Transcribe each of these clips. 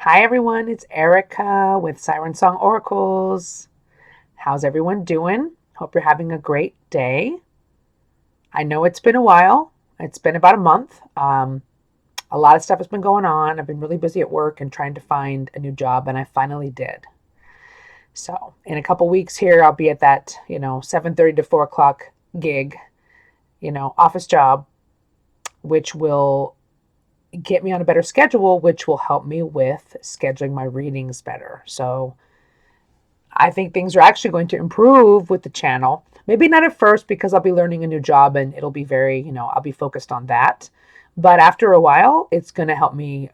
Hi everyone, it's Erica with Siren Song Oracles. How's everyone doing? Hope you're having a great day. I know it's been a while. It's been about a month. A lot of stuff has been going on. I've been really busy at work and trying to find a new job, and I finally did. So in a couple weeks here, I'll be at that 7:30 to 4 o'clock gig, office job, which will get me on a better schedule, which will help me with scheduling my readings better. So I think things are actually going to improve with the channel. Maybe not at first because I'll be learning a new job and it'll be very, I'll be focused on that. But after a while, it's going to help me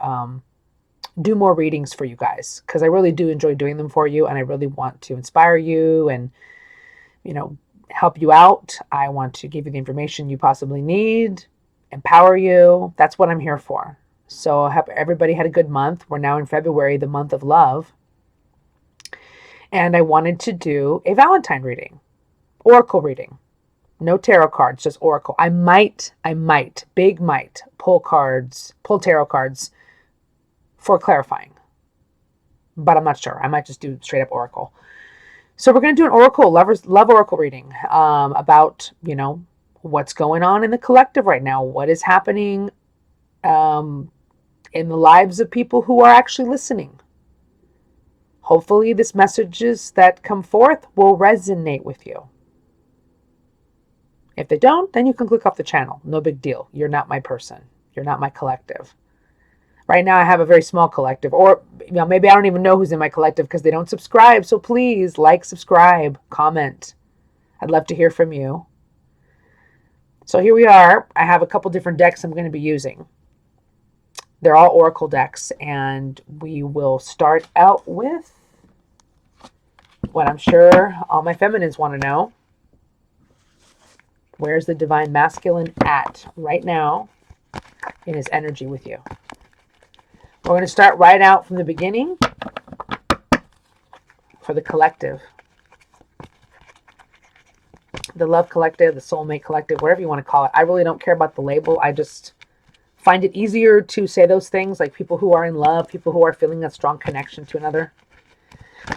do more readings for you guys because I really do enjoy doing them for you and I really want to inspire you and, you know, help you out. I want to give you the information you possibly need, empower you. That's what I'm here for. So I hope everybody had a good month. We're now in February, the month of love. And I wanted to do a Valentine reading, oracle reading. No tarot cards, just oracle. I might, big might, pull tarot cards for clarifying. But I'm not sure. I might just do straight up oracle. So we're going to do an oracle, love oracle reading about, what's going on in the collective right now. What is happening in the lives of people who are actually listening. Hopefully, these messages that come forth will resonate with you. If they don't, then you can click off the channel. No big deal. You're not my person. You're not my collective. Right now, I have a very small collective, or maybe I don't even know who's in my collective because they don't subscribe. So please like, subscribe, comment. I'd love to hear from you. So here we are. I have a couple different decks I'm going to be using. They're all oracle decks, and we will start out with what I'm sure all my feminines want to know. Where's the divine masculine at right now in his energy with you? We're going to start right out from the beginning for the collective. The love collective, the soulmate collective, whatever you want to call it. I really don't care about the label. I just find it easier to say those things, like people who are in love, people who are feeling a strong connection to another.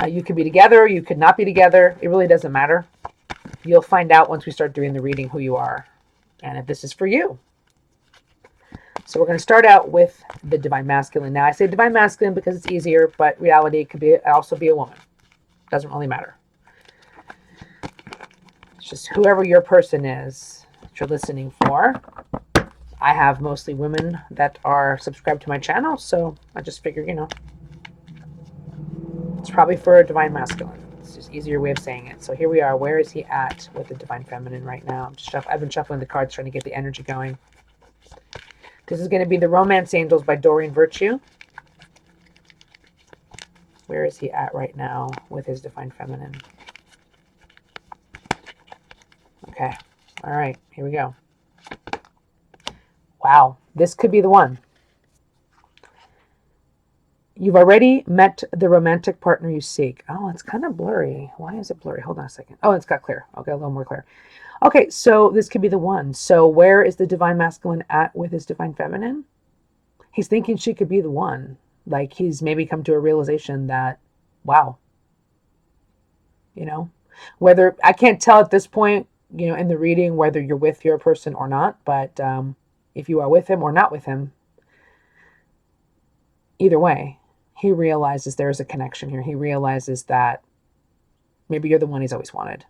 You could be together, you could not be together. It really doesn't matter. You'll find out once we start doing the reading who you are and if this is for you. So we're going to start out with the divine masculine. Now I say divine masculine because it's easier, but reality it could also be a woman. Doesn't really matter. It's just whoever your person is that you're listening for. I have mostly women that are subscribed to my channel, so I just figured, it's probably for a divine masculine. It's just easier way of saying it. So here we are. Where is he at with the divine feminine right now? I've been shuffling the cards trying to get the energy going. This is going to be the Romance Angels by Doreen Virtue. Where is he at right now with his divine feminine? Okay. All right. Here we go. Wow. This could be the one. You've already met the romantic partner you seek. Oh, it's kind of blurry. Why is it blurry? Hold on a second. Oh, it's got clear. Okay, a little more clear. Okay, so this could be the one. So where is the divine masculine at with his divine feminine? He's thinking she could be the one. Like he's maybe come to a realization that, wow, whether I can't tell at this point, in the reading, whether you're with your person or not, but if you are with him or not with him, either way, he realizes there is a connection here. He realizes that maybe you're the one he's always wanted.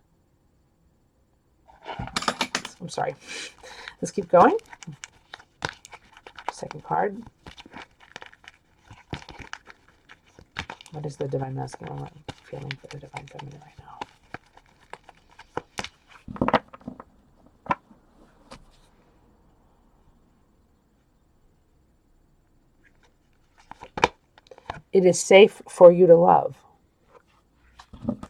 I'm sorry. Let's keep going. Second card. What is the divine masculine feeling for the divine feminine right now? It is safe for you to love. It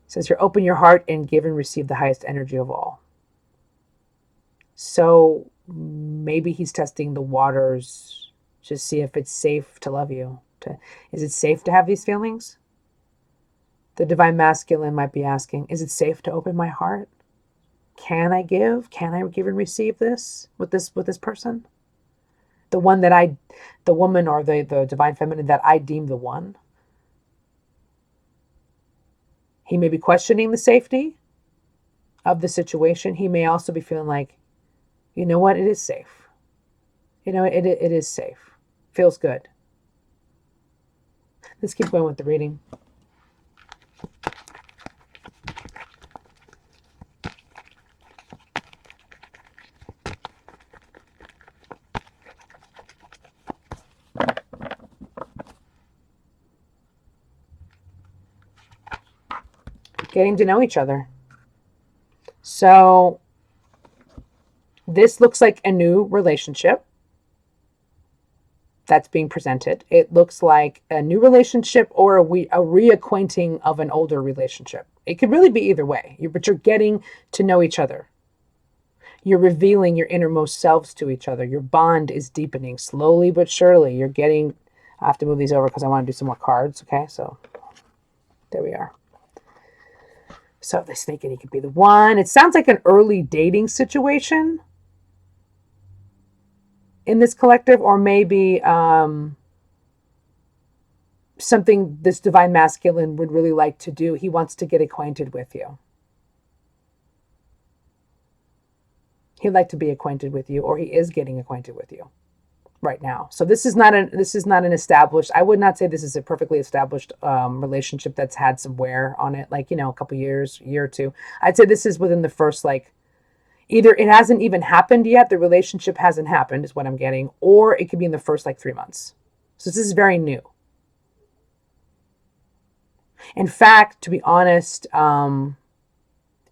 says here, open your heart and give and receive the highest energy of all. So maybe he's testing the waters to see if it's safe to love you. Is it safe to have these feelings? The divine masculine might be asking, is it safe to open my heart? Can I give? Can I give and receive this with this person? The one the woman or the divine feminine that I deem the one. He may be questioning the safety of the situation. He may also be feeling like, you know what, it is safe. You know, it is safe. Feels good. Let's keep going with the reading. Getting to know each other. So this looks like a new relationship that's being presented. It looks like a new relationship or a reacquainting of an older relationship. It could really be either way, but you're getting to know each other. You're revealing your innermost selves to each other. Your bond is deepening slowly but surely. You're getting, I have to move these over because I want to do some more cards. Okay, so there we are. So this thinking he could be the one. It sounds like an early dating situation in this collective, or maybe something this divine masculine would really like to do. He wants to get acquainted with you. He'd like to be acquainted with you, or he is getting acquainted with you right now. So this is not an established, I would not say this is a perfectly established relationship that's had some wear on it, like, you know, a couple years, year or two. I'd say this is within the first, like, either it hasn't even happened yet, the relationship hasn't happened is what I'm getting, or it could be in the first like 3 months. So this is very new. In fact, to be honest, I'm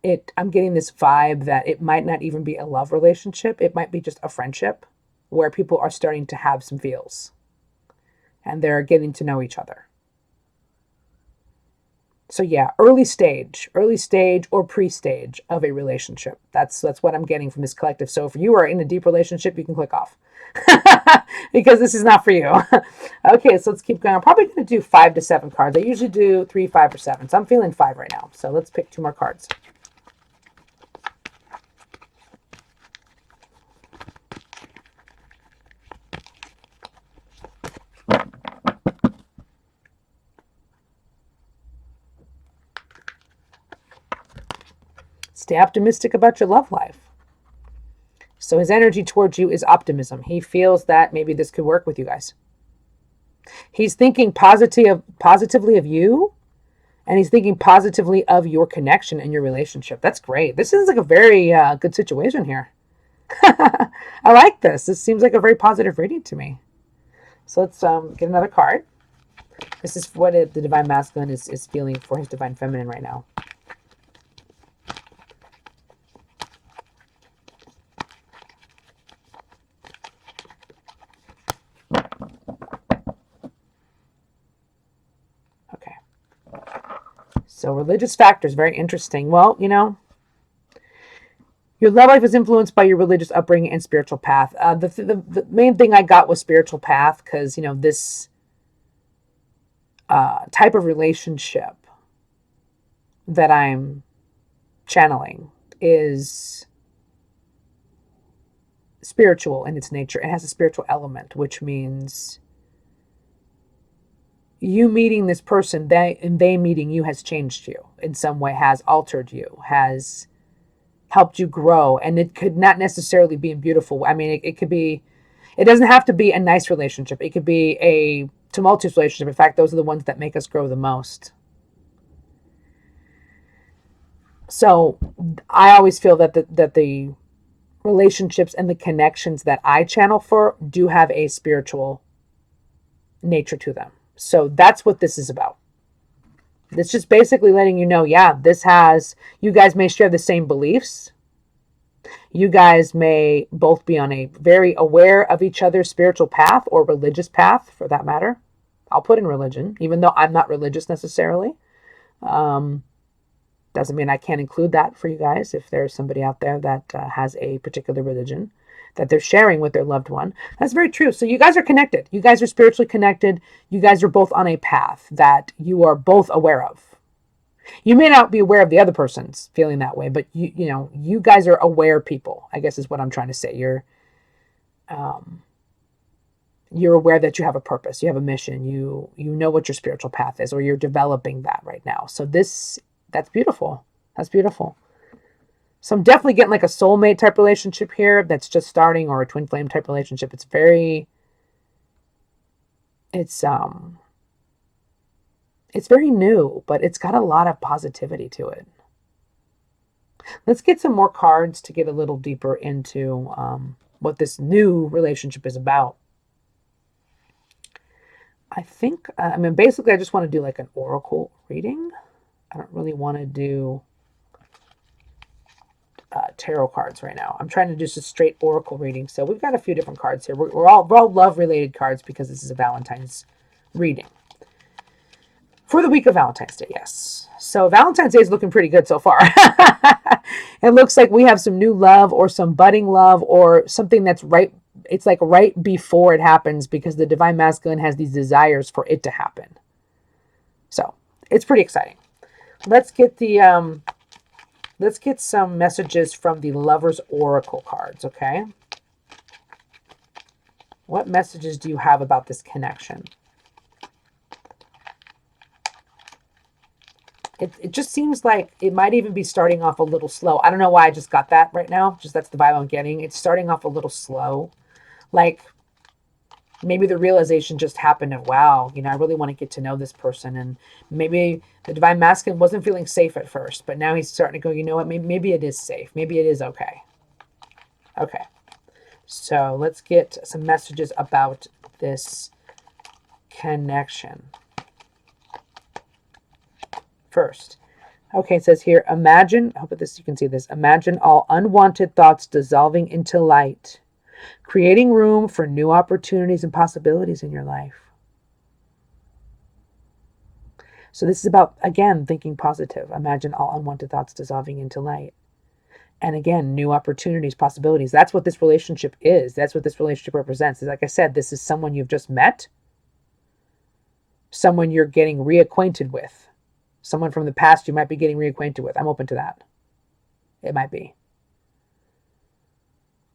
getting this vibe that it might not even be a love relationship. It might be just a friendship where people are starting to have some feels and they're getting to know each other. So yeah, early stage or pre-stage of a relationship. That's what I'm getting from this collective. So if you are in a deep relationship, you can click off because this is not for you. Okay, so let's keep going. I'm probably going to do 5 to 7 cards. I usually do 3, 5, or 7. So I'm feeling 5 right now. So let's pick 2 more cards. Stay optimistic about your love life. So his energy towards you is optimism. He feels that maybe this could work with you guys. He's thinking positively of you, and he's thinking positively of your connection and your relationship. That's great. This is like a very good situation here. I like this. This seems like a very positive reading to me. So let's get another card. This is what the divine masculine is feeling for his divine feminine right now. So religious factors, very interesting. Well, you know, your love life is influenced by your religious upbringing and spiritual path. The main thing I got was spiritual path because, you know, this type of relationship that I'm channeling is spiritual in its nature. It has a spiritual element, which means you meeting this person, they meeting you has changed you in some way, has altered you, has helped you grow. And it could not necessarily be in beautiful. I mean, it could be, it doesn't have to be a nice relationship. It could be a tumultuous relationship. In fact, those are the ones that make us grow the most. So I always feel that the relationships and the connections that I channel for do have a spiritual nature to them. So that's what this is about. It's just basically letting you know, yeah, you guys may share the same beliefs. You guys may both be on a very aware of each other's spiritual path or religious path, for that matter. I'll put in religion, even though I'm not religious necessarily. Doesn't mean I can't include that for you guys if there's somebody out there that has a particular religion that they're sharing with their loved one. That's very true. So you guys are connected. You guys are spiritually connected. You guys are both on a path that you are both aware of. You may not be aware of the other person's feeling that way, but you know, you guys are aware people, I guess is what I'm trying to say. you're aware that you have a purpose, you have a mission, you know what your spiritual path is, or you're developing that right now. So that's beautiful. That's beautiful. So I'm definitely getting like a soulmate type relationship here that's just starting, or a twin flame type relationship. It's very new, but it's got a lot of positivity to it. Let's get some more cards to get a little deeper into what this new relationship is about. I think, basically I just want to do like an oracle reading. I don't really want to do tarot cards right now. I'm trying to do just a straight oracle reading. So we've got a few different cards here. We're all love related cards because this is a Valentine's reading. For the week of Valentine's Day, yes. So Valentine's Day is looking pretty good so far. It looks like we have some new love, or some budding love, or something that's right. It's like right before it happens, because the Divine Masculine has these desires for it to happen. So it's pretty exciting. Let's get some messages from the Lover's Oracle cards, okay? What messages do you have about this connection? It just seems like it might even be starting off a little slow. I don't know why I just got that right now. Just that's the vibe I'm getting. It's starting off a little slow. Like maybe the realization just happened of, wow, I really want to get to know this person. And maybe the Divine Masculine wasn't feeling safe at first, but now he's starting to go, you know what, maybe it is safe. Maybe it is okay. Okay. So let's get some messages about this connection. First, okay, it says here, imagine, I hope you can see this, imagine all unwanted thoughts dissolving into light, creating room for new opportunities and possibilities in your life. So this is about, again, thinking positive. Imagine all unwanted thoughts dissolving into light. And again, new opportunities, possibilities. That's what this relationship is. That's what this relationship represents. Like I said, this is someone you've just met, someone you're getting reacquainted with. Someone from the past you might be getting reacquainted with. I'm open to that. It might be.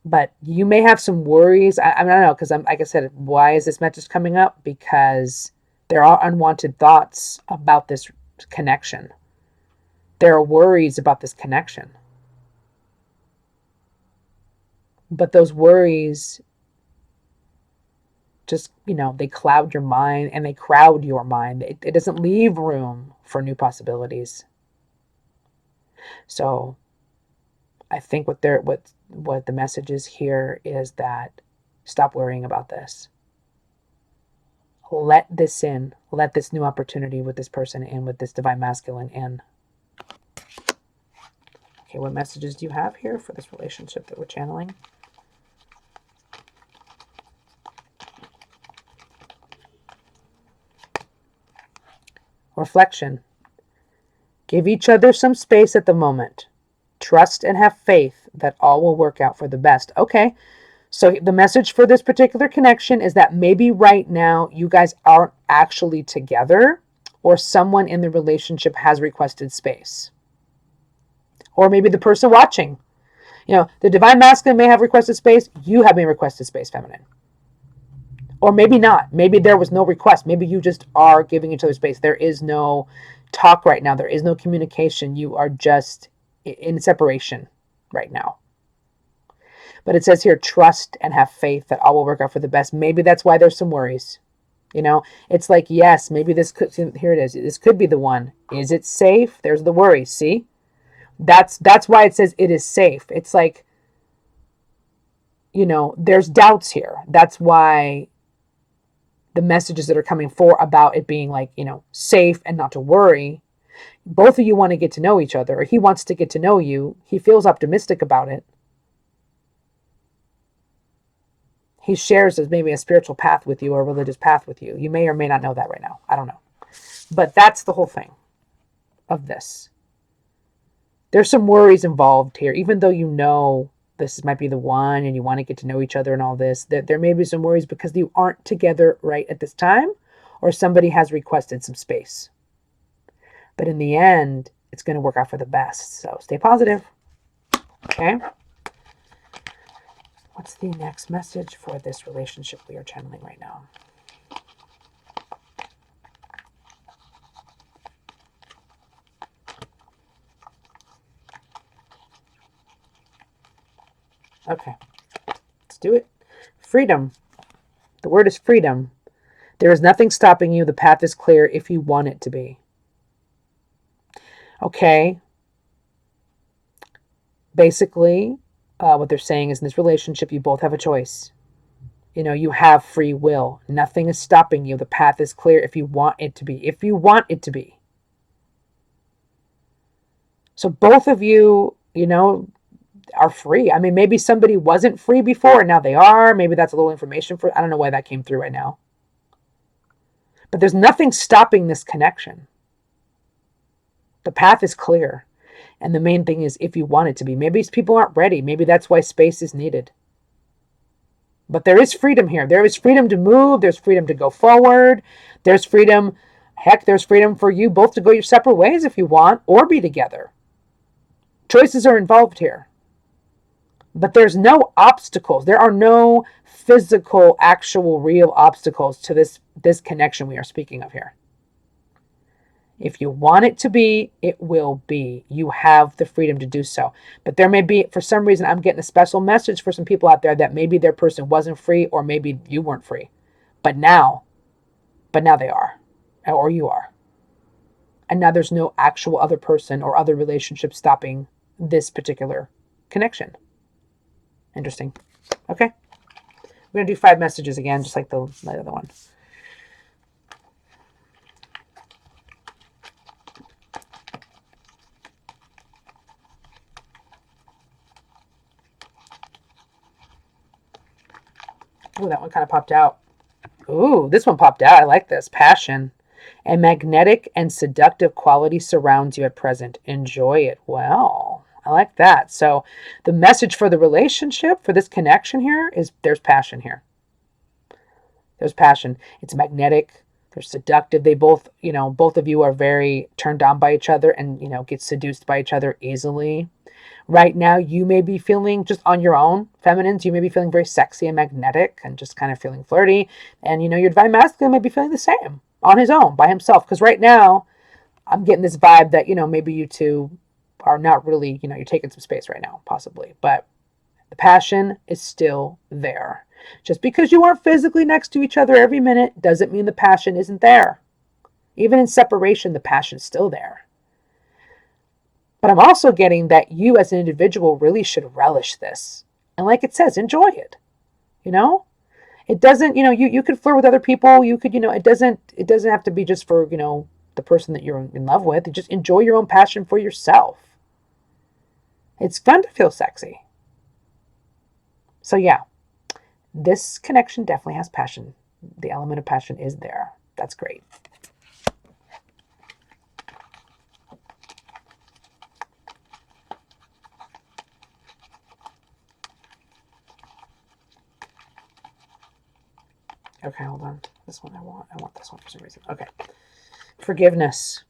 But you may have some worries. I don't know, because like I said, why is this message coming up? Because there are unwanted thoughts about this connection. There are worries about this connection. But those worries just, they cloud your mind and they crowd your mind. It doesn't leave room for new possibilities. So I think what the message is here is that stop worrying about this. Let this in. Let this new opportunity with this person in, with this Divine Masculine in. Okay, what messages do you have here for this relationship that we're channeling? Reflection. Give each other some space at the moment. Trust and have faith that all will work out for the best. Okay, so the message for this particular connection is that maybe right now you guys aren't actually together, or someone in the relationship has requested space. Or maybe the person watching. The Divine Masculine may have requested space. You have been requested space, Feminine. Or maybe not. Maybe there was no request. Maybe you just are giving each other space. There is no talk right now. There is no communication. You are just in separation right now. But it says here, trust and have faith that all will work out for the best. Maybe that's why there's some worries. It's like, yes, maybe this could, here it is. This could be the one. Is it safe? There's the worry. See? That's why it says it is safe. It's like, there's doubts here. That's why the messages that are coming for about it being like, safe and not to worry. Both of you want to get to know each other, or he wants to get to know you. He feels optimistic about it. He shares as maybe a spiritual path with you or a religious path with you. You may or may not know that right now. I don't know. But that's the whole thing of this. There's some worries involved here, even though this might be the one and you want to get to know each other and all this. There may be some worries because you aren't together right at this time, or somebody has requested some space. But in the end, it's going to work out for the best. So stay positive. Okay. What's the next message for this relationship we are channeling right now? Okay, let's do it. Freedom. The word is freedom. There is nothing stopping you. The path is clear if you want it to be. Okay. Basically, what they're saying is in this relationship, you both have a choice. You have free will. Nothing is stopping you. The path is clear if you want it to be. If you want it to be. So both of you, are free. I mean, maybe somebody wasn't free before and now they are. Maybe that's a little information for, I don't know why that came through right now. But there's nothing stopping this connection. The path is clear. And the main thing is if you want it to be. Maybe people aren't ready. Maybe that's why space is needed. But there is freedom here. There is freedom to move. There's freedom to go forward. There's freedom. Heck, there's freedom for you both to go your separate ways if you want or be together. Choices are involved here. But there's no obstacles. There are no physical, actual, real obstacles to this connection we are speaking of here. If you want it to be, it will be. You have the freedom to do so. But there may be, for some reason, I'm getting a special message for some people out there that maybe their person wasn't free or maybe you weren't free. But now they are. Or you are. And now there's no actual other person or other relationship stopping this particular connection. Interesting. Okay. We're going to do 5 messages again, just like the other one. Ooh, that one kind of popped out. Ooh, this one popped out. I like this. Passion. A magnetic and seductive quality surrounds you at present. Enjoy it well. I like that. So the message for the relationship, for this connection here, is there's passion here. There's passion. It's magnetic. They're seductive. They both, both of you are very turned on by each other and, get seduced by each other easily. Right now, you may be feeling just on your own, feminines, you may be feeling very sexy and magnetic and just kind of feeling flirty. And, your divine masculine may be feeling the same on his own, by himself. Because right now, I'm getting this vibe that, maybe you two are not really, you're taking some space right now, possibly. But the passion is still there. Just because you aren't physically next to each other every minute doesn't mean the passion isn't there. Even in separation, the passion's still there. But I'm also getting that you as an individual really should relish this. And like it says, enjoy it. It doesn't, you could flirt with other people. You could, it doesn't have to be just for, the person that you're in love with. You just enjoy your own passion for yourself. It's fun to feel sexy. So yeah, this connection definitely has passion. The element of passion is there. That's great. Okay, hold on. This one I want this one for some reason. Okay. Forgiveness.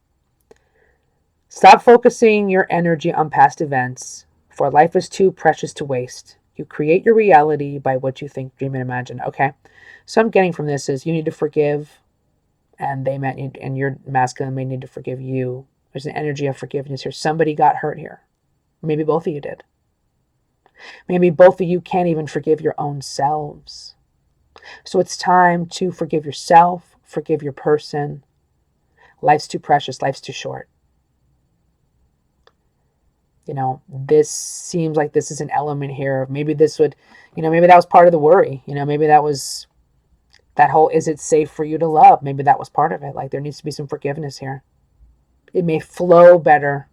Stop focusing your energy on past events, for life is too precious to waste. You create your reality by what you think, dream, and imagine. Okay. So I'm getting from this is you need to forgive, and and your masculine may need to forgive you. There's an energy of forgiveness here. Somebody got hurt here. Maybe both of you did. Maybe both of you can't even forgive your own selves. So it's time to forgive yourself, forgive your person. Life's too precious. Life's too short. This seems like this is an element here. Maybe this would, maybe that was part of the worry. Maybe that was that whole, is it safe for you to love? Maybe that was part of it. Like there needs to be some forgiveness here. It may flow better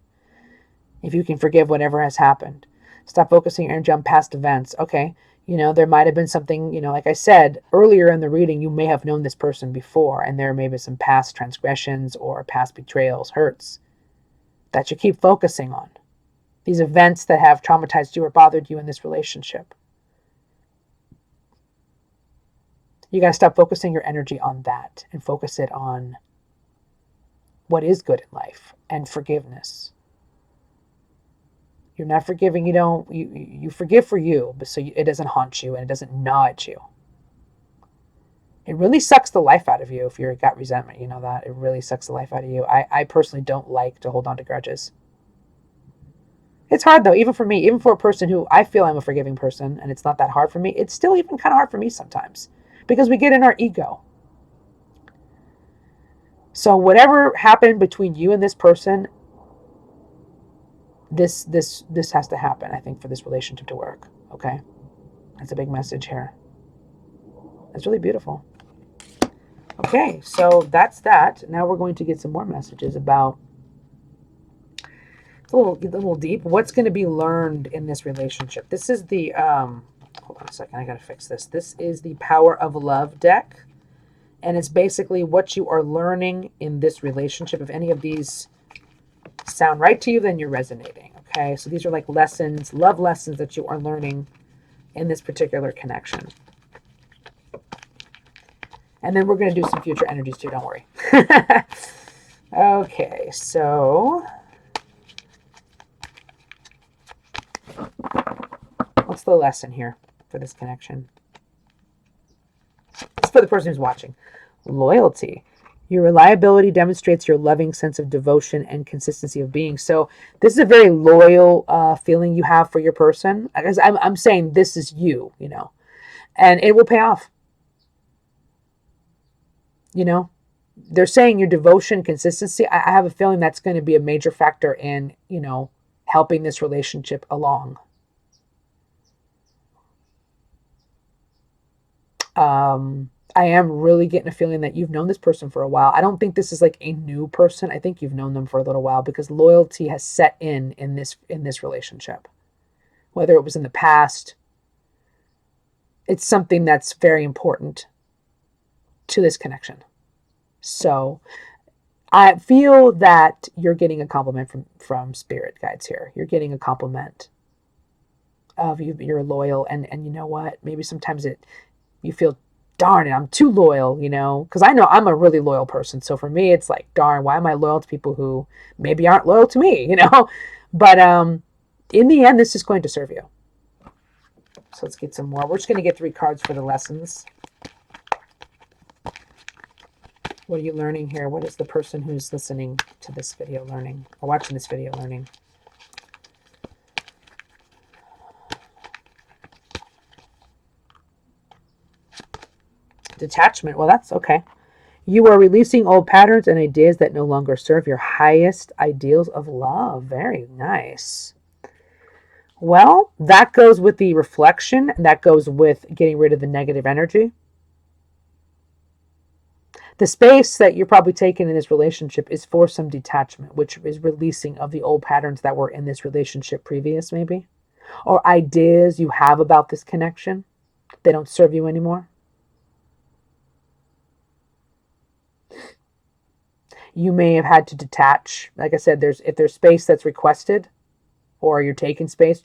if you can forgive whatever has happened. Stop focusing your energy on past events. Okay. There might have been something, like I said earlier in the reading, you may have known this person before, and there may be some past transgressions or past betrayals, hurts that you keep focusing on. These events that have traumatized you or bothered you in this relationship. You got to stop focusing your energy on that and focus it on what is good in life and forgiveness. You're not forgiving. You forgive for you, but so it doesn't haunt you and it doesn't gnaw at you. It really sucks the life out of you if you've got resentment. You know that. It really sucks the life out of you. I personally don't like to hold on to grudges. It's hard though, even for me, even for a person who I feel I'm a forgiving person and it's not that hard for me. It's still even kind of hard for me sometimes because we get in our ego. So whatever happened between you and this person, this has to happen, I think, for this relationship to work. Okay? That's a big message here. That's really beautiful. Okay, so that's that. Now we're going to get some more messages about a little deep. What's going to be learned in this relationship? This is the hold on a second, I gotta fix this. This is the Power of Love deck. And it's basically what you are learning in this relationship. If any of these sound right to you, then you're resonating. Okay, so these are like lessons, love lessons that you are learning in this particular connection. And then we're going to do some future energies too, don't worry. Okay, so what's the lesson here for this connection? It's for the person who's watching. Loyalty. Your reliability demonstrates your loving sense of devotion and consistency of being. So this is a very loyal feeling you have for your person. I'm saying this is you, and it will pay off. They're saying your devotion, consistency. I have a feeling that's going to be a major factor in, helping this relationship along. I am really getting a feeling that you've known this person for a while. I don't think this is like a new person. I think you've known them for a little while because loyalty has set in this relationship. Whether it was in the past, it's something that's very important to this connection. So I feel that you're getting a compliment from spirit guides here. You're getting a compliment of you're loyal, and you know what? Maybe sometimes you feel, darn it, I'm too loyal, because I know I'm a really loyal person. So for me, it's like, darn, why am I loyal to people who maybe aren't loyal to me, But in the end, this is going to serve you. So let's get some more. We're just going to get 3 cards for the lessons. What are you learning here? What is the person who's listening to this video learning, or watching this video learning? Detachment. Well, that's okay. You are releasing old patterns and ideas that no longer serve your highest ideals of love. Very nice. Well, that goes with the reflection. That goes with getting rid of the negative energy. The space that you're probably taking in this relationship is for some detachment, which is releasing of the old patterns that were in this relationship previous, maybe, or ideas you have about this connection. They don't serve you anymore. You may have had to detach. Like I said, if there's space that's requested, or you're taking space,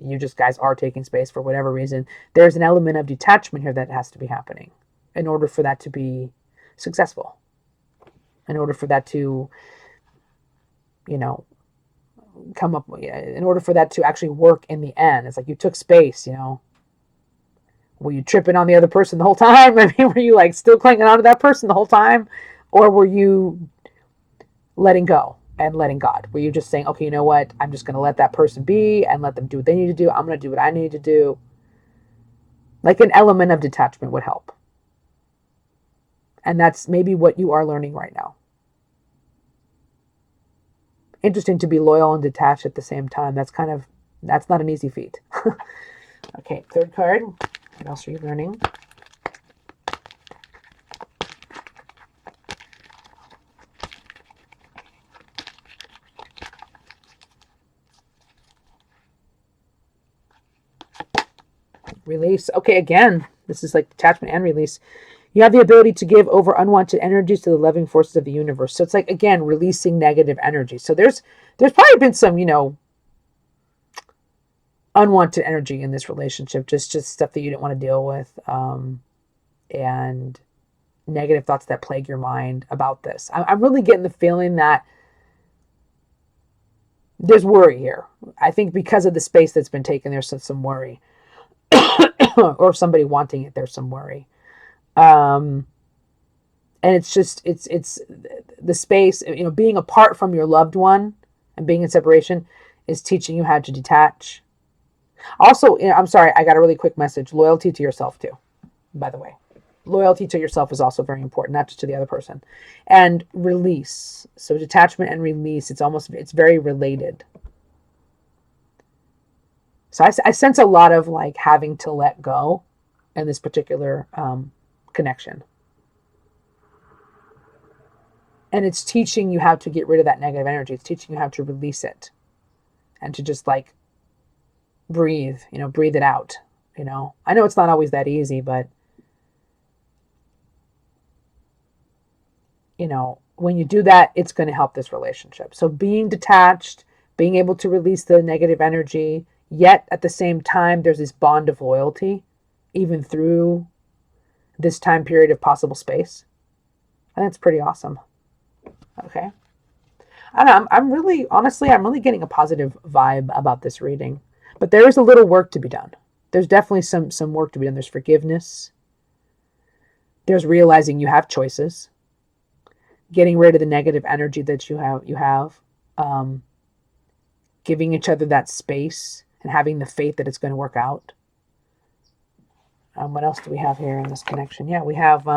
you guys are taking space for whatever reason, there's an element of detachment here that has to be happening in order for that to be successful, in order for that to come up, in order for that to actually work in the end. It's like you took space. Were you tripping on the other person the whole time? I mean, were you like still clinging on to that person the whole time, or were you letting go and letting God? Were you just saying, okay, you know what, I'm just going to let that person be and let them do what they need to do, I'm going to do what I need to do? Like an element of detachment would help. And that's maybe what you are learning right now. Interesting to be loyal and detached at the same time. That's not an easy feat. Okay, 3rd card. What else are you learning? Release. Okay, again, this is like detachment and release. You have the ability to give over unwanted energies to the loving forces of the universe. So it's like, again, releasing negative energy. So there's probably been some, unwanted energy in this relationship, just stuff that you didn't want to deal with, and negative thoughts that plague your mind about this. I'm really getting the feeling that there's worry here. I think because of the space that's been taken, there's some worry. Or somebody wanting it, there's some worry. And it's just, it's the space, being apart from your loved one and being in separation is teaching you how to detach. Also, I'm sorry, I got a really quick message. Loyalty to yourself too, by the way. Loyalty to yourself is also very important, not just to the other person. And release. So detachment and release, it's very related. So I sense a lot of like having to let go in this particular connection. And it's teaching you how to get rid of that negative energy. It's teaching you how to release it and to just like breathe, breathe it out. I know it's not always that easy, but when you do that, it's going to help this relationship. So being detached, being able to release the negative energy, yet at the same time, there's this bond of loyalty, even through this time period of possible space. And that's pretty awesome. Okay. I don't know, I'm really getting a positive vibe about this reading. But there is a little work to be done. There's definitely some work to be done. There's forgiveness. There's realizing you have choices. Getting rid of the negative energy that you have. Giving each other that space and having the faith that it's going to work out. What else do we have here in this connection? Yeah, we have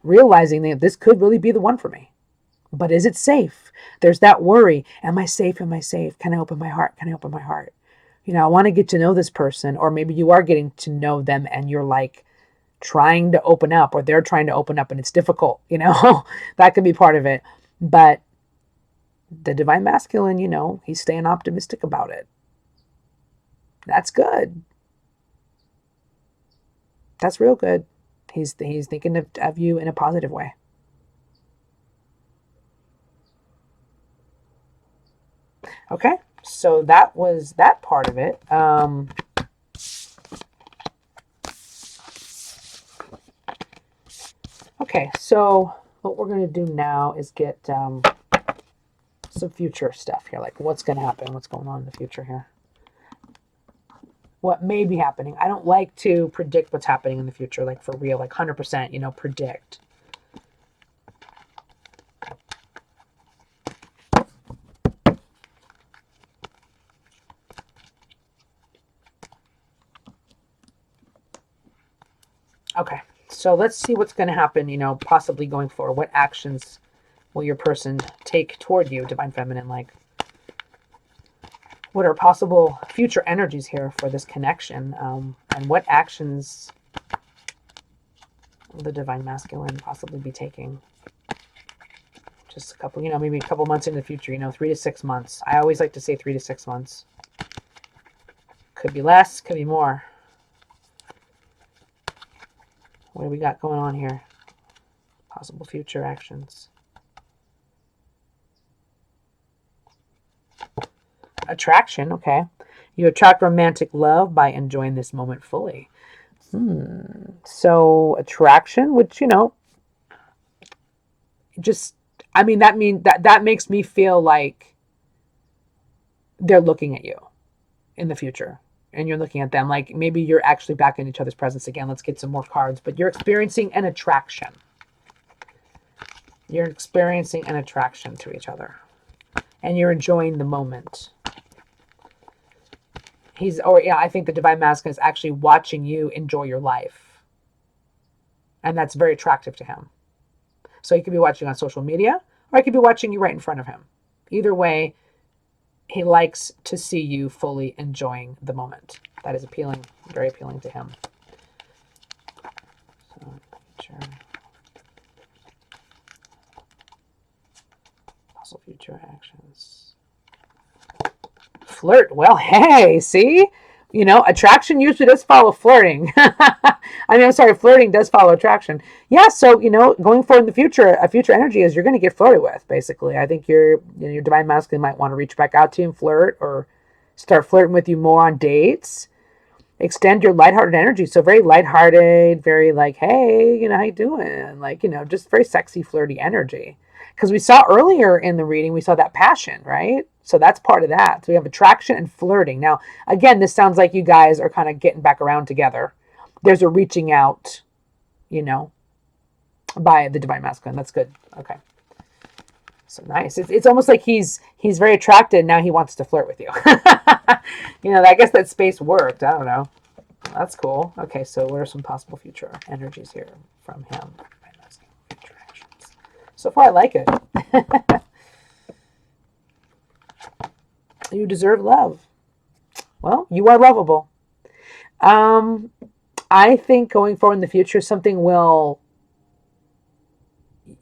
realizing that this could really be the one for me. But is it safe? There's that worry. Am I safe? Am I safe? Can I open my heart? Can I open my heart? I want to get to know this person, or maybe you are getting to know them and you're like trying to open up, or they're trying to open up and it's difficult, that could be part of it. But the divine masculine, he's staying optimistic about it. That's good. That's real good. He's thinking of you in a positive way. Okay, so that was that part of it. Okay, so what we're going to do now is get some future stuff here, like what's going to happen, what's going on in the future here. What may be happening. I don't like to predict what's happening in the future, like for real, like 100%, predict. Okay, so let's see what's going to happen, possibly going forward. What actions will your person take toward you, Divine Feminine? Like, what are possible future energies here for this connection? And what actions will the Divine Masculine possibly be taking? Just a couple, maybe a couple months in the future, 3 to 6 months. I always like to say 3 to 6 months. Could be less, could be more. What do we got going on here? Possible future actions. Attraction, okay. You attract romantic love by enjoying this moment fully. So attraction, which, that makes me feel like they're looking at you in the future. And you're looking at them like maybe you're actually back in each other's presence again. Let's get some more cards. But you're experiencing an attraction. You're experiencing an attraction to each other. And you're enjoying the moment. I think the Divine Masculine is actually watching you enjoy your life. And that's very attractive to him. So he could be watching on social media, or he could be watching you right in front of him. Either way, he likes to see you fully enjoying the moment. That is appealing, very appealing to him. So, future. Also, future actions. Flirt. Well, hey, see? Attraction usually does follow flirting. Flirting does follow attraction. Yeah, so, going forward in the future, a future energy is you're going to get flirted with, basically. I think your Divine Masculine might want to reach back out to you and flirt, or start flirting with you more on dates. Extend your lighthearted energy. So very lighthearted, very like, hey, how you doing? Like, just very sexy, flirty energy. Because we saw earlier in the reading, we saw that passion, right? So that's part of that. So we have attraction and flirting. Now, again, this sounds like you guys are kind of getting back around together. There's a reaching out, you know, by the divine masculine. That's good. Okay. So nice. It's almost like he's very attracted. Now he wants to flirt with you. You know, I guess that space worked. I don't know. That's cool. Okay, so what are some possible future energies here from him? Future actions. So far, I like it. You deserve love. Well, you are lovable. I think going forward in the future, something will. You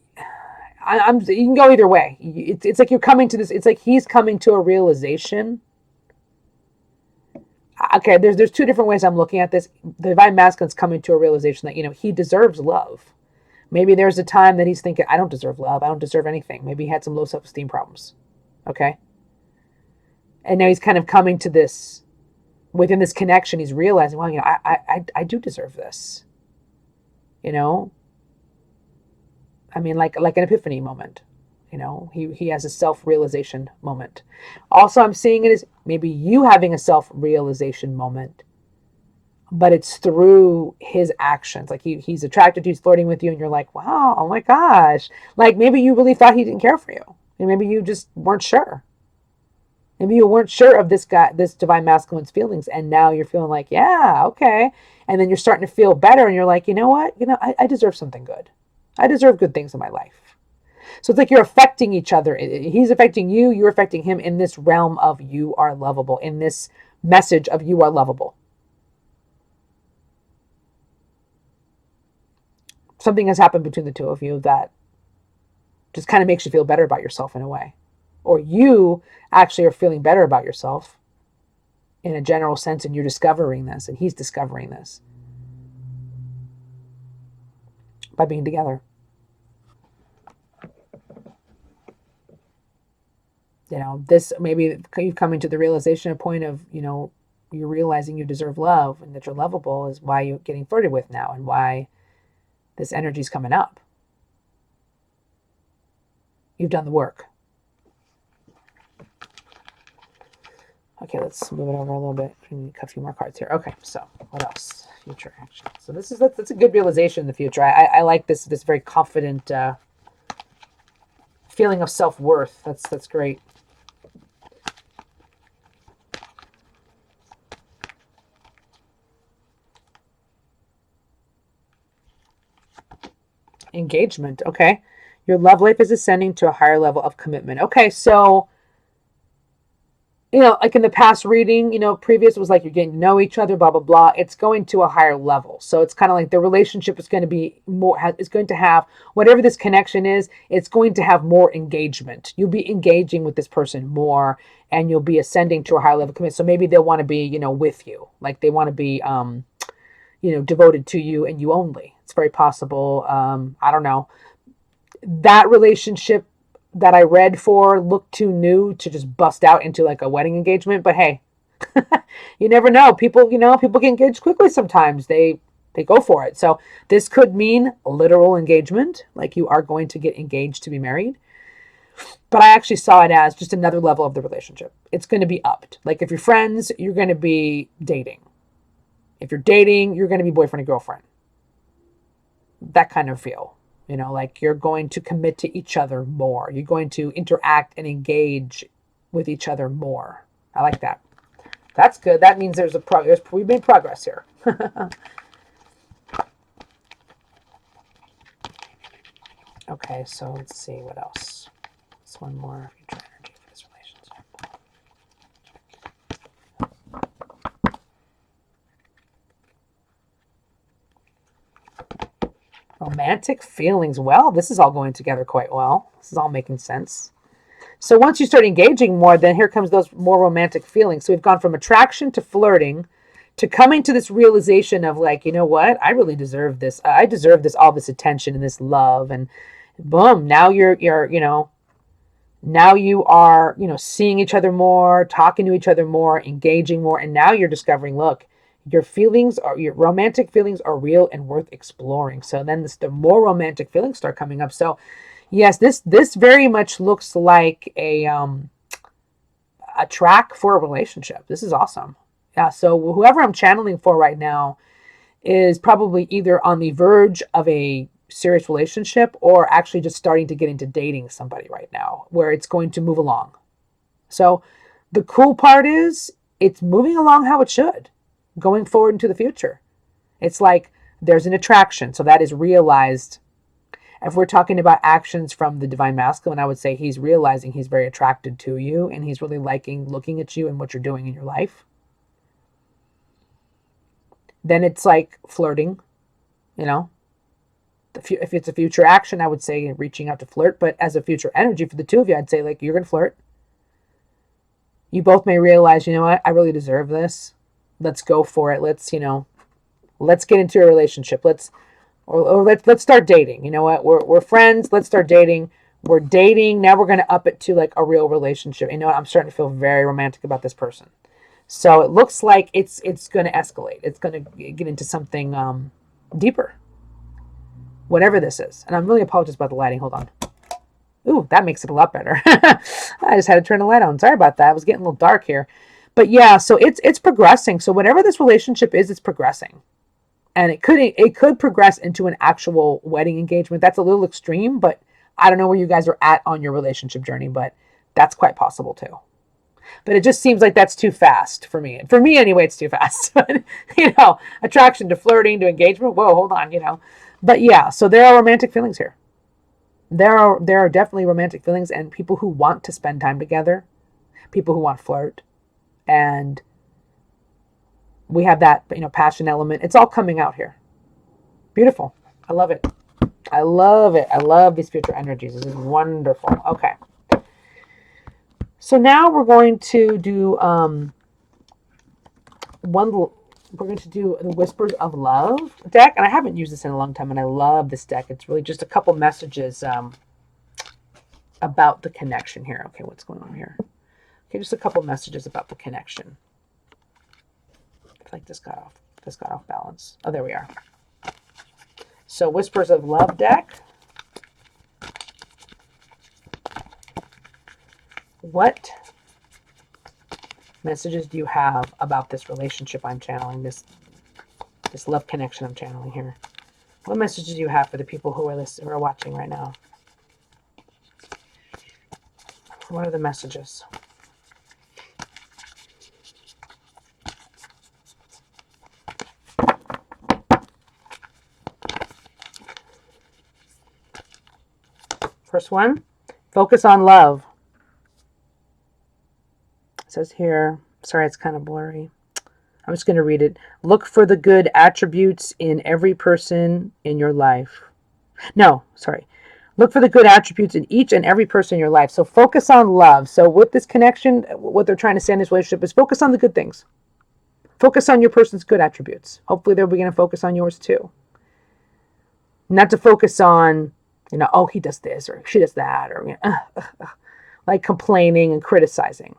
can go either way. It's like you're coming to this. It's like he's coming to a realization. Okay, there's two different ways I'm looking at this. The divine masculine's coming to a realization that, you know, he deserves love. Maybe there's a time that he's thinking, I don't deserve love. I don't deserve anything. Maybe he had some low self-esteem problems. Okay. And now he's kind of coming to this, within this connection, he's realizing, well, you know, I do deserve this. You know? I mean, like an epiphany moment. You know, he has a self-realization moment. Also, I'm seeing it as maybe you having a self-realization moment, but it's through his actions. Like he's attracted to you, he's flirting with you, and you're like, wow, oh my gosh. Like maybe you really thought he didn't care for you. And maybe you just weren't sure. Maybe you weren't sure of this divine masculine's feelings, and now you're feeling like, yeah, okay. And then you're starting to feel better, and you're like, you know what? You know, I deserve something good. I deserve good things in my life. So it's like you're affecting each other. He's affecting you. You're affecting him in this realm of you are lovable, in this message of you are lovable. Something has happened between the two of you that just kind of makes you feel better about yourself in a way. Or you actually are feeling better about yourself in a general sense, and you're discovering this, and he's discovering this by being together. You know, this maybe you've coming to the realization, a point of, you know, you're realizing you deserve love and that you're lovable is why you're getting flirted with now and why this energy's coming up. You've done the work. Okay, let's move it over a little bit. A few more cards here. Okay, so what else? Future action. So that's a good realization in the future. I like this very confident feeling of self-worth. That's great. Engagement. Okay. Your love life is ascending to a higher level of commitment. Okay, so, you know, like in the past reading, you know, previous was like you're getting to know each other, blah, blah, blah. It's going to a higher level. So it's kind of like the relationship is going to be more, is going to have, whatever this connection is, it's going to have more engagement. You'll be engaging with this person more, and you'll be ascending to a higher level of commitment. So maybe they'll want to be, you know, with you. Like they want to be, you know, devoted to you and you only. It's very possible. I don't know. That relationship that I read for looked too new to just bust out into like a wedding engagement. But hey, you never know. People, you know, people get engaged quickly sometimes. They go for it. So this could mean literal engagement, like you are going to get engaged to be married. But I actually saw it as just another level of the relationship. It's going to be upped. Like if you're friends, you're going to be dating. If you're dating, you're going to be boyfriend and girlfriend. That kind of feel, you know, like you're going to commit to each other more. You're going to interact and engage with each other more. I like that. That's good. That means we've made progress here. Okay, so let's see what else. It's one more future energy for this relationship. Romantic feelings. Well, this is all going together quite well. This is all making sense. So once you start engaging more, then here comes those more romantic feelings. So we've gone from attraction to flirting to coming to this realization of like, you know what? I really deserve this. I deserve this, all this attention and this love. And boom, now you're, you know, now you are, you know, seeing each other more, talking to each other more, engaging more. And now you're discovering, look, your romantic feelings are real and worth exploring. So then the more romantic feelings start coming up. So Yes, this very much looks like a track for a relationship. This is awesome. Yeah, so whoever I'm channeling for right now is probably either on the verge of a serious relationship or actually just starting to get into dating somebody right now where it's going to move along. So the cool part is it's moving along how it should, going forward into the future. It's like there's an attraction. So that is realized. If we're talking about actions from the divine masculine, I would say he's realizing he's very attracted to you and he's really liking looking at you and what you're doing in your life. Then it's like flirting, you know. If it's a future action, I would say reaching out to flirt. But as a future energy for the two of you, I'd say like you're going to flirt. You both may realize, you know what, I really deserve this. Let's go for it. Let's get into a relationship. Let's start dating. You know what? We're friends. Let's start dating. We're dating. Now we're going to up it to like a real relationship. You know what? I'm starting to feel very romantic about this person. So it looks like it's going to escalate. It's going to get into something deeper. Whatever this is. And I'm really apologize about the lighting. Hold on. Ooh, that makes it a lot better. I just had to turn the light on. Sorry about that. It was getting a little dark here. But yeah, so it's progressing. So whatever this relationship is, it's progressing. And it could progress into an actual wedding engagement. That's a little extreme, but I don't know where you guys are at on your relationship journey, but that's quite possible too. But it just seems like that's too fast for me. For me anyway, it's too fast. But, attraction to flirting to engagement. Whoa, hold on, But yeah, so there are romantic feelings here. There are definitely romantic feelings and people who want to spend time together, people who want to flirt, and we have that, passion element. It's all coming out here. Beautiful. I love it. I love it. I love these future energies. This is wonderful. Okay. So now we're going to do we're going to do the Whispers of Love deck, and I haven't used this in a long time, and I love this deck. It's really just a couple messages about the connection here. Okay, what's going on here? Okay, just a couple messages about the connection. I feel like this got off balance. Oh, there we are. So Whispers of Love deck. What messages do you have about this relationship I'm channeling, this love connection I'm channeling here? What messages do you have for the people who are watching right now? What are the messages? First one, focus on love. It says here, sorry, it's kind of blurry. I'm just going to read it. Look for the good attributes in every person in your life. No, sorry. Look for the good attributes in each and every person in your life. So focus on love. So with this connection, what they're trying to say in this relationship is focus on the good things. Focus on your person's good attributes. Hopefully they'll begin to focus on yours too. Not to focus on, oh, he does this or she does that, or like complaining and criticizing.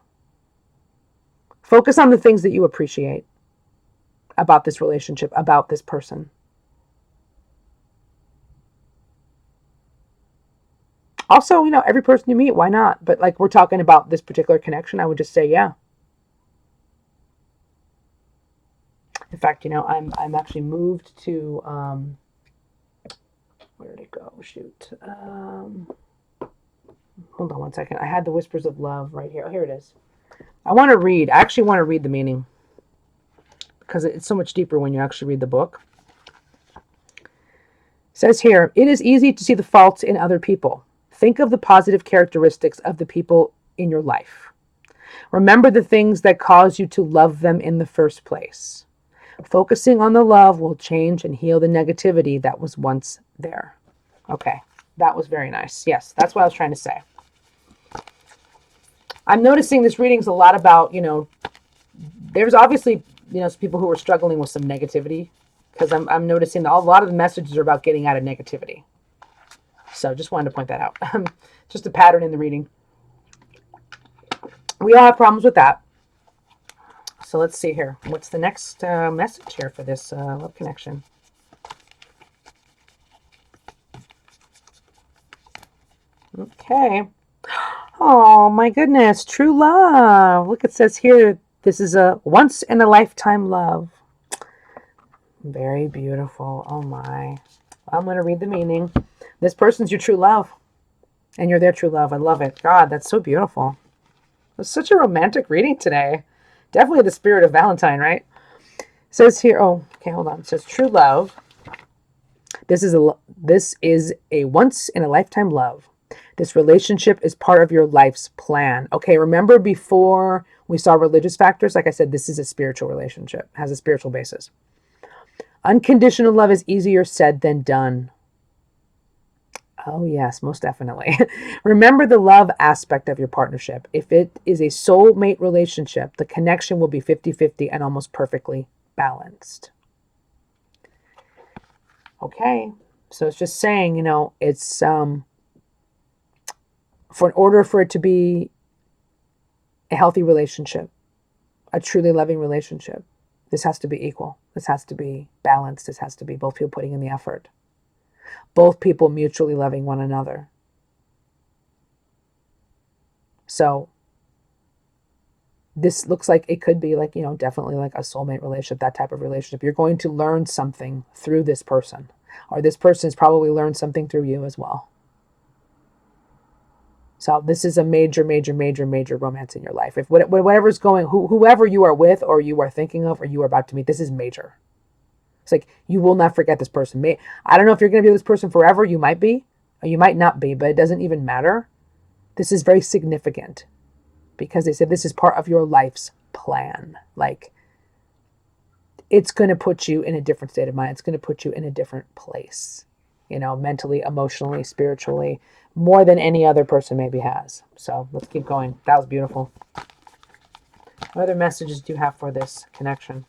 Focus on the things that you appreciate about this relationship, about this person. Also, every person you meet, why not? But like we're talking about this particular connection, I would just say, yeah. In fact, I'm actually moved to, where did it go? Shoot. Hold on one second. I had the Whispers of Love right here. Oh, here it is. I actually want to read the meaning because it's so much deeper when you actually read the book. It says here, it is easy to see the faults in other people. Think of the positive characteristics of the people in your life. Remember the things that cause you to love them in the first place. Focusing on the love will change and heal the negativity that was once there. Okay, that was very nice. Yes, that's what I was trying to say. I'm noticing this reading's a lot about, there's obviously, some people who are struggling with some negativity, because I'm noticing that a lot of the messages are about getting out of negativity. So just wanted to point that out. Just a pattern in the reading. We all have problems with that. So let's see here. What's the next message here for this love connection? Okay. Oh my goodness. True love. Look, it says here, this is a once in a lifetime love. Very beautiful. Oh my. I'm going to read the meaning. This person's your true love, and you're their true love. I love it. God, that's so beautiful. It's such a romantic reading today. Definitely the spirit of Valentine, right? It says here, oh, okay, hold on. It says true love. This is a once in a lifetime love. This relationship is part of your life's plan. Okay, remember before we saw religious factors? Like I said, this is a spiritual relationship, has a spiritual basis. Unconditional love is easier said than done. Oh, yes, most definitely. Remember the love aspect of your partnership. If it is a soulmate relationship, the connection will be 50-50 and almost perfectly balanced. Okay, so it's just saying, it's in order for it to be a healthy relationship, a truly loving relationship, this has to be equal. This has to be balanced. This has to be both people putting in the effort. Both people mutually loving one another. So this looks like it could be like, definitely like a soulmate relationship, that type of relationship. You're going to learn something through this person, or this person's probably learned something through you as well. So this is a major, major, major, major romance in your life. If whatever's going, whoever you are with, or you are thinking of, or you are about to meet, this is major. It's like you will not forget this person. I don't know if you're going to be with this person forever. You might be, or you might not be, but it doesn't even matter. This is very significant because they said this is part of your life's plan. Like it's going to put you in a different state of mind. It's going to put you in a different place, mentally, emotionally, spiritually, more than any other person maybe has. So let's keep going. That was beautiful. What other messages do you have for this connection?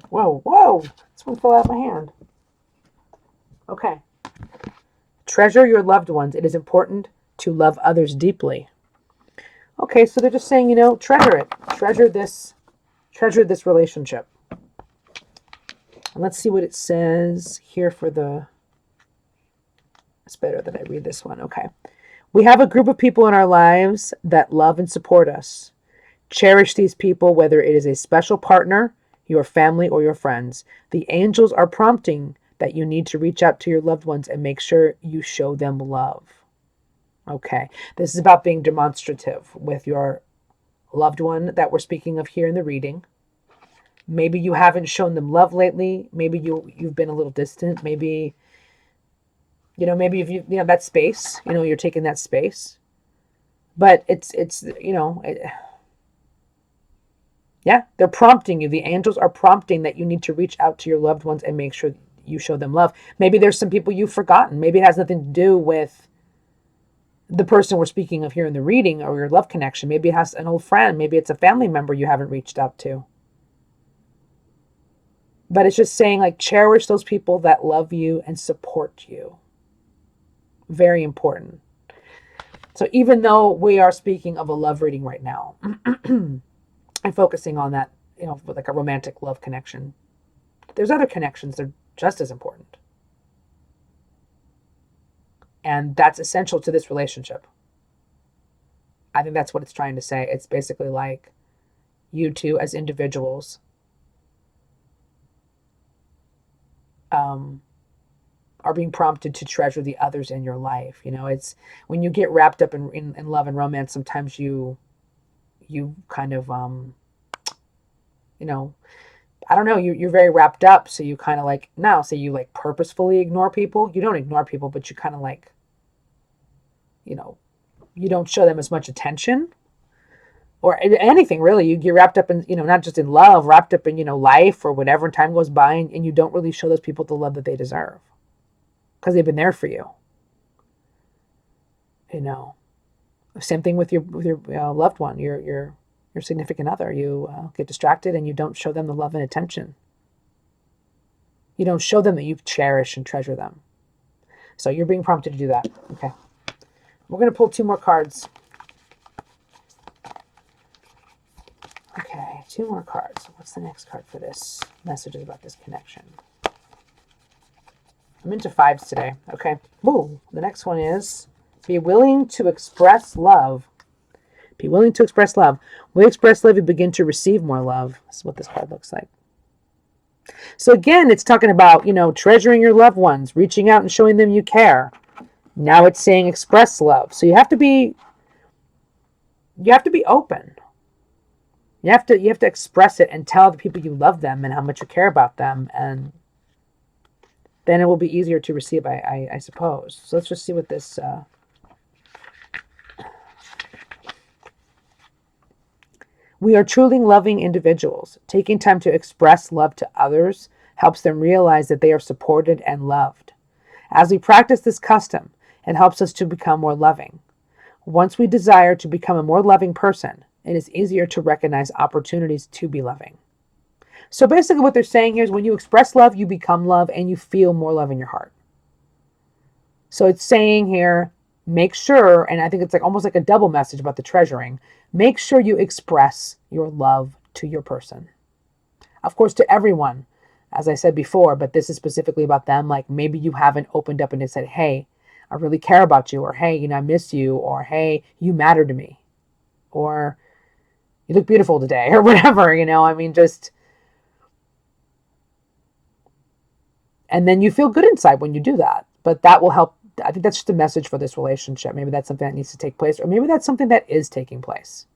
Whoa. This one fell out of my hand. Okay. Treasure your loved ones. It is important to love others deeply. Okay, so they're just saying, treasure it. Treasure this relationship. And let's see what it says here for the... It's better that I read this one. Okay. We have a group of people in our lives that love and support us. Cherish these people, whether it is a special partner, your family, or your friends. The angels are prompting that you need to reach out to your loved ones and make sure you show them love. Okay. This is about being demonstrative with your loved one that we're speaking of here in the reading. Maybe you haven't shown them love lately. Maybe you've been a little distant. Maybe, maybe if you that space, you're taking that space. But yeah, they're prompting you. The angels are prompting that you need to reach out to your loved ones and make sure you show them love. Maybe there's some people you've forgotten. Maybe it has nothing to do with the person we're speaking of here in the reading or your love connection. Maybe it has an old friend. Maybe it's a family member you haven't reached out to. But it's just saying, like, cherish those people that love you and support you. Very important. So even though we are speaking of a love reading right now, and focusing on that, with like a romantic love connection, there's other connections that are just as important. And that's essential to this relationship. I think that's what it's trying to say. It's basically like you two as individuals are being prompted to treasure the others in your life. It's when you get wrapped up in love and romance, sometimes you kind of, I don't know, you're very wrapped up. So you kind of like, now, so you like purposefully ignore people. You don't ignore people, but you kind of like, you don't show them as much attention or anything really. You get wrapped up in, not just in love, wrapped up in, life or whatever, and time goes by and you don't really show those people the love that they deserve because they've been there for you. Same thing with your loved one, your significant other. You get distracted and you don't show them the love and attention. You don't show them that you cherish and treasure them. So you're being prompted to do that. Okay. We're going to pull 2 more cards. Okay. 2 more cards. What's the next card for this? Messages about this connection. I'm into 5s today. Okay. Ooh, the next one is be willing to express love. Be willing to express love. When we express love, you begin to receive more love. This is what this card looks like. So again, it's talking about, treasuring your loved ones, reaching out and showing them you care. Now it's saying express love. So you have to be open. You have to express it and tell the people you love them and how much you care about them, and then it will be easier to receive, I suppose. So let's just see what this we are truly loving individuals. Taking time to express love to others helps them realize that they are supported and loved. As we practice this custom, it helps us to become more loving. Once we desire to become a more loving person, it is easier to recognize opportunities to be loving. So basically what they're saying here is when you express love, you become love and you feel more love in your heart. So it's saying here, make sure, and I think it's like almost like a double message about the treasuring, make sure you express your love to your person. Of course, to everyone, as I said before, but this is specifically about them. Like maybe you haven't opened up and said, hey, I really care about you, or hey, I miss you, or hey, you matter to me, or you look beautiful today, or whatever, just, and then you feel good inside when you do that. But that will help. I think that's just a message for this relationship. Maybe that's something that needs to take place, or maybe that's something that is taking place.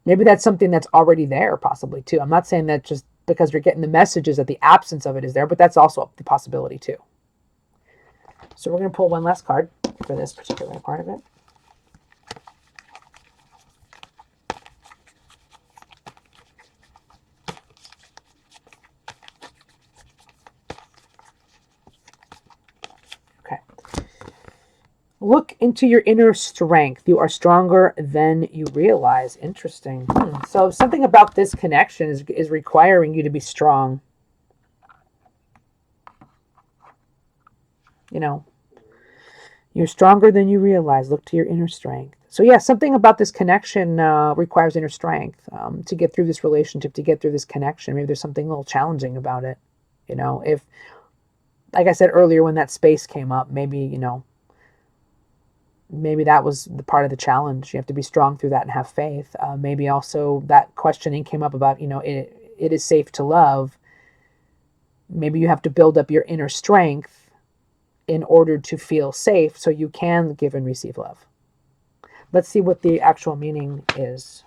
Maybe that's something that's already there, possibly too. I'm not saying that just because you're getting the messages that the absence of it is there, but that's also the possibility too. So we're going to pull one last card for this particular part of it. Okay. Look into your inner strength. You are stronger than you realize. Interesting. So something about this connection is requiring you to be strong. You're stronger than you realize. Look to your inner strength. So yeah, something about this connection requires inner strength to get through this relationship, to get through this connection. Maybe there's something a little challenging about it. If, like I said earlier, when that space came up, maybe, maybe that was the part of the challenge. You have to be strong through that and have faith. Maybe also that questioning came up about, it is safe to love. Maybe you have to build up your inner strength in order to feel safe so you can give and receive love. Let's see what the actual meaning is.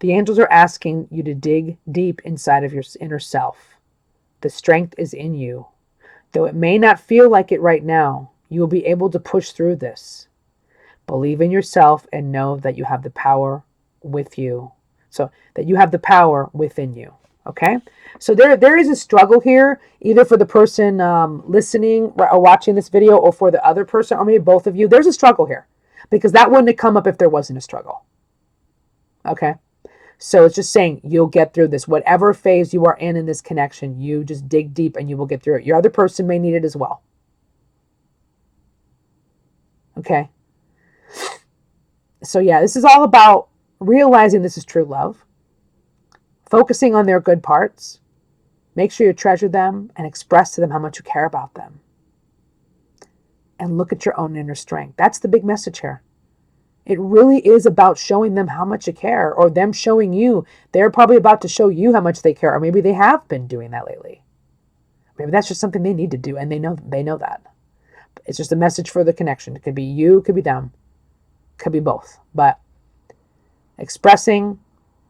The angels are asking you to dig deep inside of your inner self. The strength is in you. Though it may not feel like it right now, you will be able to push through this. Believe in yourself and know that you have the power with you. So that you have the power within you. Okay? So there is a struggle here, either for the person listening or watching this video, or for the other person, or maybe both of you. There's a struggle here, because that wouldn't have come up if there wasn't a struggle. Okay? So it's just saying you'll get through this. Whatever phase you are in this connection, you just dig deep and you will get through it. Your other person may need it as well. Okay? So yeah, this is all about realizing this is true love, focusing on their good parts. Make sure you treasure them and express to them how much you care about them. And look at your own inner strength. That's the big message here. It really is about showing them how much you care, or them showing you. They're probably about to show you how much they care, or maybe they have been doing that lately. Maybe that's just something they need to do, and they know that. It's just a message for the connection. It could be you, it could be them, it could be both. But expressing,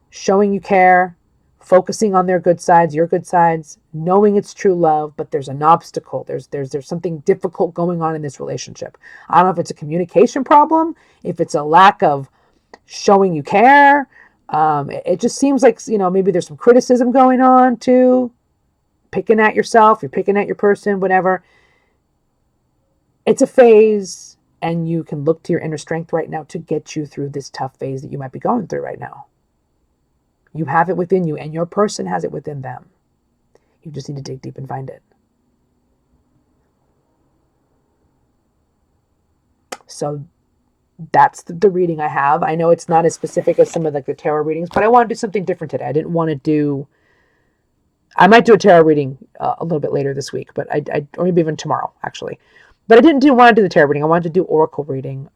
showing you care, focusing on their good sides, your good sides, knowing it's true love, but there's an obstacle. There's something difficult going on in this relationship. I don't know if it's a communication problem, if it's a lack of showing you care. It just seems like, maybe there's some criticism going on too. Picking at yourself, you're picking at your person, whatever. It's a phase, and you can look to your inner strength right now to get you through this tough phase that you might be going through right now. You have it within you, and your person has it within them. You just need to dig deep and find it. So that's the reading I have. I know it's not as specific as some of like the tarot readings, but I want to do something different today. I didn't want to do. I might do a tarot reading a little bit later this week, but I or maybe even tomorrow actually. But I didn't want to do the tarot reading. I wanted to do oracle reading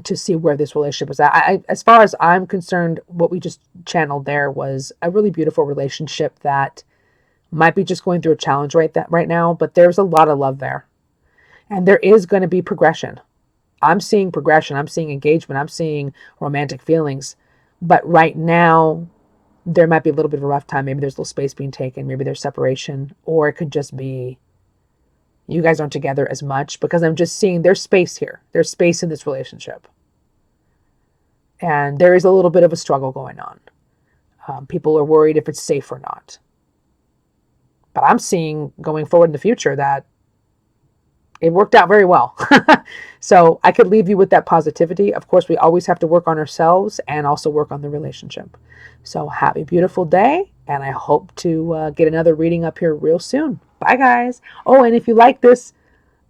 to see where this relationship was at. As far as I'm concerned, what we just channeled there was a really beautiful relationship that might be just going through a challenge right now, but there's a lot of love there, and there is going to be progression. I'm seeing progression. I'm seeing engagement. I'm seeing romantic feelings. But right now, there might be a little bit of a rough time. Maybe there's a little space being taken. Maybe there's separation. Or it could just be you guys aren't together as much, because I'm just seeing there's space here. There's space in this relationship. And there is a little bit of a struggle going on. People are worried if it's safe or not. But I'm seeing going forward in the future that it worked out very well. So I could leave you with that positivity. Of course, we always have to work on ourselves and also work on the relationship. So have a beautiful day, and I hope to get another reading up here real soon. Bye, guys. Oh, and if you like this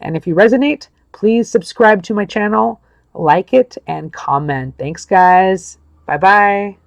and if you resonate, please subscribe to my channel, like it, and comment. Thanks, guys. Bye-bye.